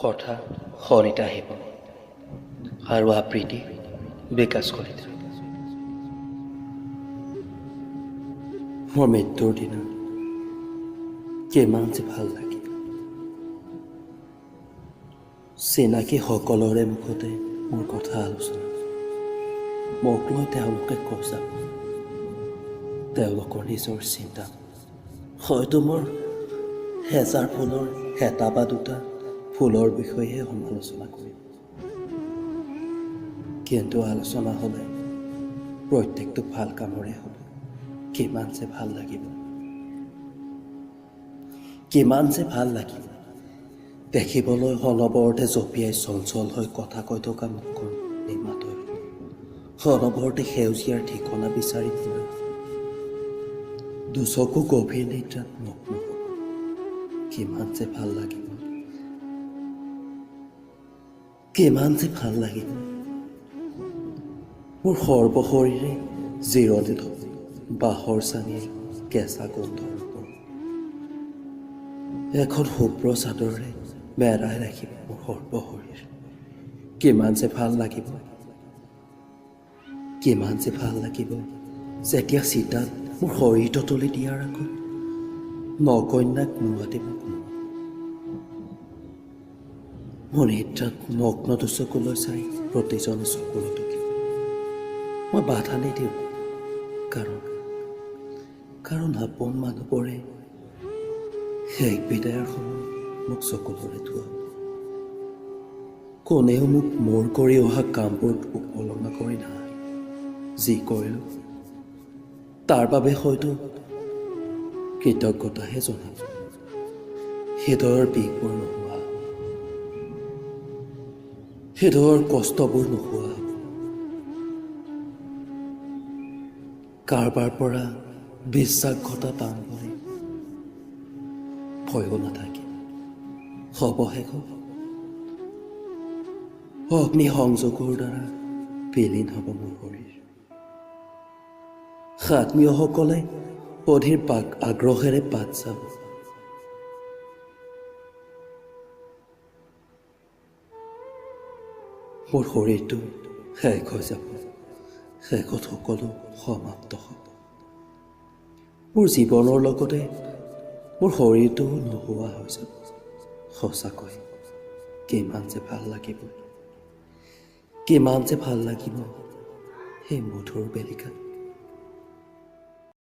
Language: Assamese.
কথা শনিত আহিব আৰু আবৃত্তি বিকাশ কৰি দিব। মোৰ মৃত্যুৰ দিনা কিমান যে ভাল লাগে, চিনাকি সকলোৰে মুখতে মোৰ কথা আলোচনা, মোক লৈ তেওঁলোকে কজাব, তেওঁলোকৰ নিজৰ চিন্তা, হয়তো মোৰ হেজাৰ ফুলৰ এটা বা দুটা ফুলৰ বিষয়েহে সমালোচনা কৰিম, কিন্তু আলোচনা হ'লে প্ৰত্যেকটো ভাল কামৰে হ'ব। কিমান যে ভাল লাগিব, কিমান যে ভাল লাগিব দেখিবলৈ অনবৰতে জঁপিয়াই চঞ্চল হৈ কথা কৈ থকা মুখখন নিমাতৈ, অনবৰতে সেউজীয়াৰ ঠিকনা বিচাৰি ফুৰা দুচকু গভীৰ নিদ্ৰাত মগ্ন হ'ব। কিমান যে ভাল লাগিব, কিমান যে ভাল লাগিব মোৰ সৰ্বশৰীৰে জিৰণি ল'ব বাঁহৰ চাঙিৰ কেঁচা গোন্ধৰ ওপৰত, এখন শুভ্ৰ চাদৰেৰে মেৰাই ৰাখিব মোৰ সৰ্বশৰীৰ। কিমান যে ভাল লাগিব, কিমান যে ভাল লাগিব যেতিয়া চিতাত মোৰ শৰীৰটো তুলি দিয়াৰ আগত নকন্যাক নোৱাতে মোক মোৰ নিদ্ৰাত মগ্ন দুচকুলৈ চাই প্ৰতিজন চকুলতো মই বাধা নিদিওঁ, কাৰণ আপোন মানুহবোৰে শেষ বিদায়ৰ সময় মোক চকুলোৰে ধোৱাব। কোনেও মোক মোৰ কৰি অহা কামবোৰ উপলঙা কৰি নাহে, যি কৰিলোঁ তাৰ বাবে হয়তো কৃতজ্ঞতাহে জনাব। হৃদয়ৰ বিষবোৰ নোহোৱা, হৃদয়ৰ কষ্টবোৰ নোহোৱা, কাৰোবাৰ পৰা বিশ্বাসঘাতকতা পাম বুলি ভয়ো নাথাকে। হ'বহে অগ্নি সংযোগৰ দ্বাৰা বিলীন হ'ব মোৰ শৰীৰ। আত্মীয়সকলে অধীৰ আগ্ৰহেৰে বাট চাব, মোৰ শৰীৰটো শেষ হৈ যাব, শেষত সকলো সমাপ্ত হ'ব। মোৰ জীৱনৰ লগতে মোৰ শৰীৰটো নোহোৱা হৈ যাব। সঁচাকৈ কিমান যে ভাল লাগিব, কিমান যে ভাল লাগিব সেই মধুৰ বেলিকাত